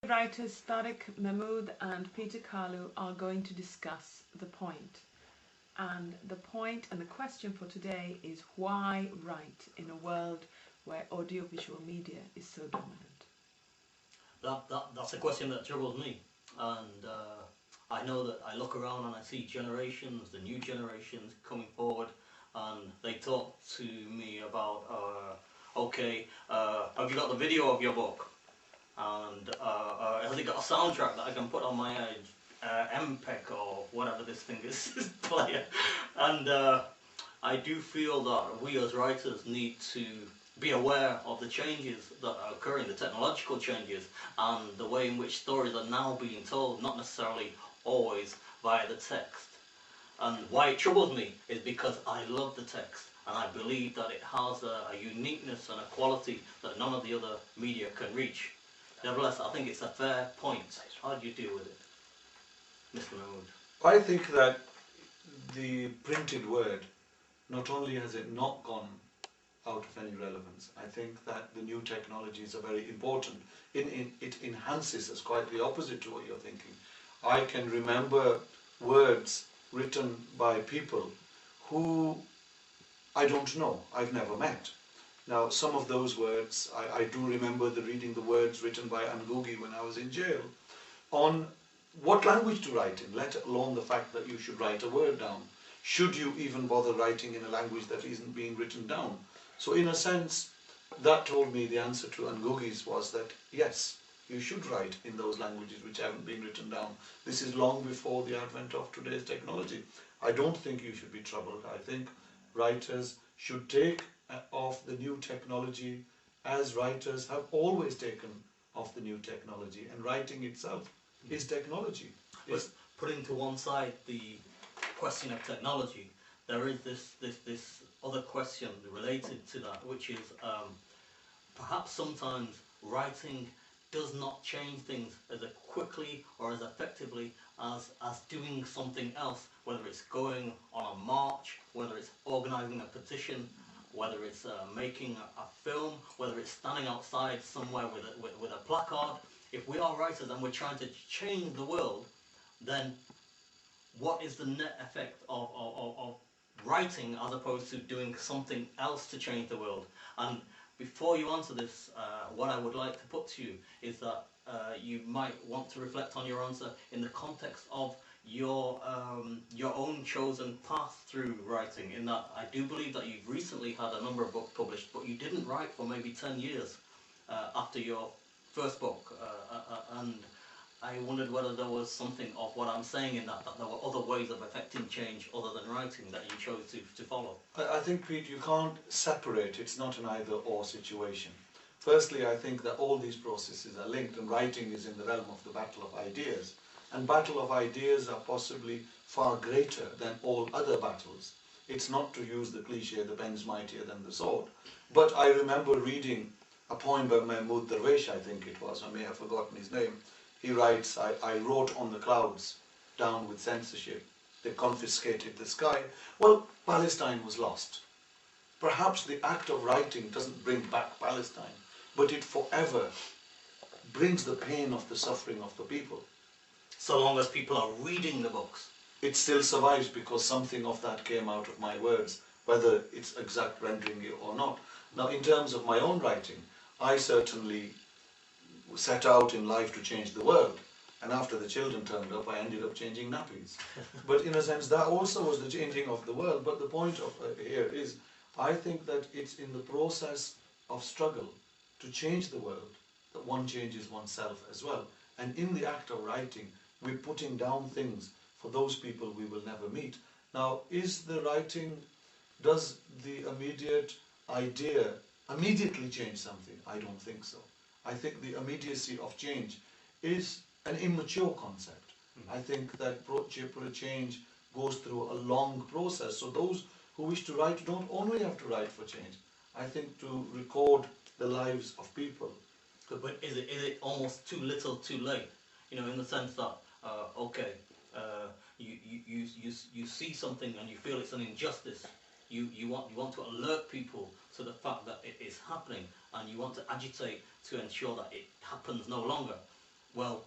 Writers Tariq Mahmood and Peter Kalu are going to discuss the point. And the point and the question for today is why write in a world where audiovisual media is so dominant? That's a question that troubles me. And I know that I look around and I see generations, the new generations coming forward, and they talk to me about, okay, have you got the video of your book? And has it got a soundtrack that I can put on my MPEG or whatever this thing is, this player? And I do feel that we as writers need to be aware of the changes that are occurring, the technological changes, and the way in which stories are now being told, not necessarily always via the text. And why it troubles me is because I love the text, and I believe that it has a uniqueness and a quality that none of the other media can reach. Nevertheless, I think it's a fair point. How do you deal with it, Mr. Mahmood? I think that the printed word, not only has it not gone out of any relevance, I think that the new technologies are very important. It enhances us, quite the opposite to what you're thinking. I can remember words written by people who I don't know, I've never met. Now, some of those words, I do remember reading the words written by Ngugi when I was in jail on what language to write in, let alone the fact that you should write a word down. Should you even bother writing in a language that isn't being written down? So in a sense, that told me the answer to Ngugi's was that, yes, you should write in those languages which haven't been written down. This is long before the advent of today's technology. I don't think you should be troubled. I think writers should take of the new technology as writers have always taken of the new technology, and writing itself is technology. But putting to one side the question of technology, there is this other question related to that, which is perhaps sometimes writing does not change things as quickly or as effectively as doing something else, whether it's going on a march, whether it's organising a petition, whether it's making a film, whether it's standing outside somewhere with a placard. If we are writers and we're trying to change the world, then what is the net effect of writing as opposed to doing something else to change the world? And before you answer this, what I would like to put to you is that you might want to reflect on your answer in the context of your own chosen path through writing, in that I do believe that you've recently had a number of books published, but you didn't write for maybe 10 years after your first book, and I wondered whether there was something of what I'm saying in that there were other ways of affecting change other than writing that you chose to follow. I think, Pete, you can't separate. It's not an either-or situation. Firstly, I think that all these processes are linked, and writing is in the realm of the battle of ideas. And battle of ideas are possibly far greater than all other battles. It's not, to use the cliche, the pen's mightier than the sword. But I remember reading a poem by Mahmoud Darwish, I think it was, I may have forgotten his name. He writes, I wrote on the clouds, down with censorship. They confiscated the sky. Well, Palestine was lost. Perhaps the act of writing doesn't bring back Palestine, but it forever brings the pain of the suffering of the people. So long as people are reading the books. It still survives because something of that came out of my words, whether it's exact rendering or not. Now, in terms of my own writing, I certainly set out in life to change the world. And after the children turned up, I ended up changing nappies. But in a sense, that also was the changing of the world. But the point of here is, I think that it's in the process of struggle to change the world that one changes oneself as well. And in the act of writing, we're putting down things for those people we will never meet. Now, is the writing, does the immediate idea immediately change something? I don't think so. I think the immediacy of change is an immature concept. I think that change goes through a long process. So those who wish to write don't only have to write for change. I think to record the lives of people. But is it almost too little, too late? You know, in the sense that you see something and you feel it's an injustice. You want to alert people to the fact that it is happening, and you want to agitate to ensure that it happens no longer. well,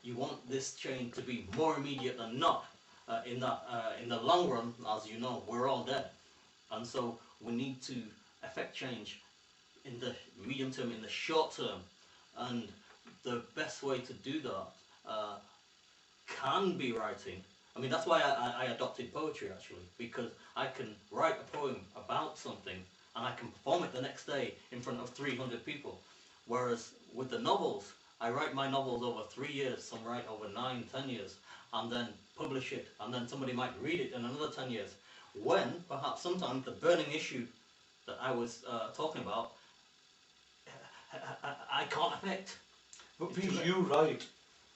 you want this change to be more immediate than not. In the long run, as you know, we're all dead, and so we need to affect change in the medium term, in the short term, and the best way to do that can be writing. I mean, that's why I adopted poetry, actually, because I can write a poem about something and I can perform it the next day in front of 300 people. Whereas with the novels, I write my novels over 3 years, some write over 9, 10 years, and then publish it, and then somebody might read it in another 10 years. When, perhaps sometimes, the burning issue that I was talking about, I can't affect. But Pete, you write,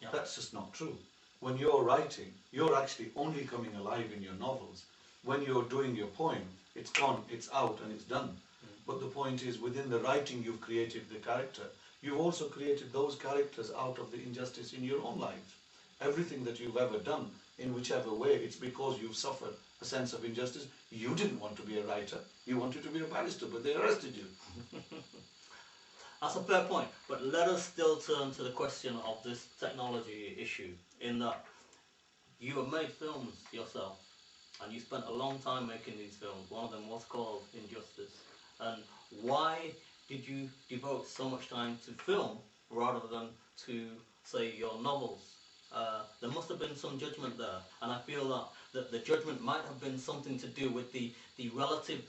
Yeah. that's just not true. When you're writing, you're actually only coming alive in your novels. When you're doing your poem, it's gone, it's out, and it's done. But the point is, within the writing, you've created the character. You've also created those characters out of the injustice in your own life. Everything that you've ever done, in whichever way, it's because you've suffered a sense of injustice. You didn't want to be a writer, you wanted to be a barrister, but they arrested you. That's a fair point, but let us still turn to the question of this technology issue, in that you have made films yourself, and you spent a long time making these films. One of them was called Injustice. And why did you devote so much time to film rather than to, say, your novels? There must have been some judgment there, and I feel that the judgment might have been something to do with the relative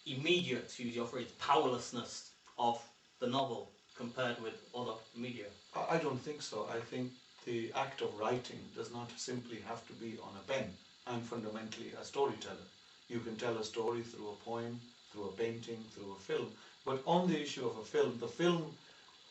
immediate, to use your phrase, powerlessness of the novel compared with other media. I don't think so. I think the act of writing does not simply have to be on a pen. I'm fundamentally a storyteller. You can tell a story through a poem, through a painting, through a film. But on the issue of a film, the film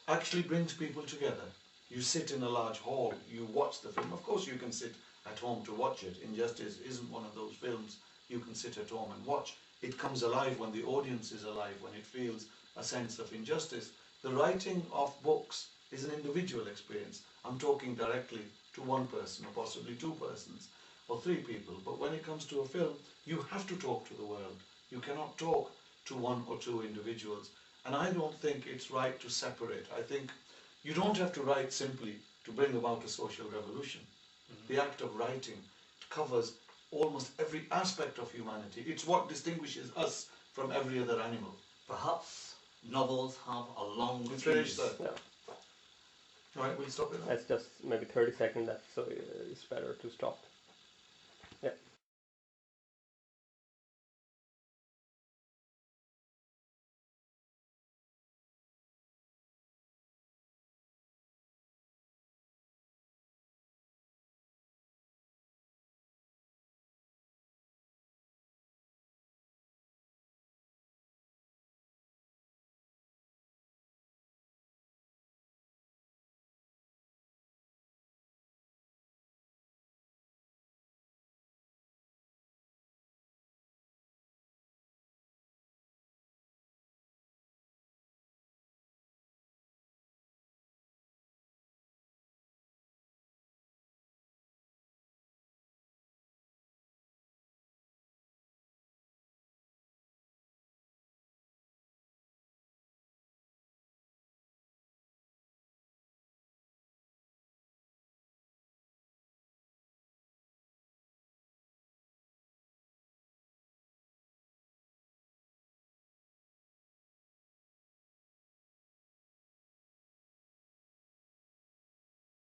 actually brings people together. You sit in a large hall, you watch the film. Of course you can sit at home to watch it. Injustice isn't one of those films you can sit at home and watch. It comes alive when the audience is alive, when it feels a sense of injustice. The writing of books is an individual experience. I'm talking directly to one person, or possibly two persons, or three people. But when it comes to a film, you have to talk to the world. You cannot talk to one or two individuals. And I don't think it's right to separate. I think you don't have to write simply to bring about a social revolution. The act of writing covers almost every aspect of humanity. It's what distinguishes us from every other animal. Perhaps novels have a long We fuse. finished that. Yeah. Right, we'll stop it now. That's just maybe 30 seconds left, so it's better to stop. Yeah.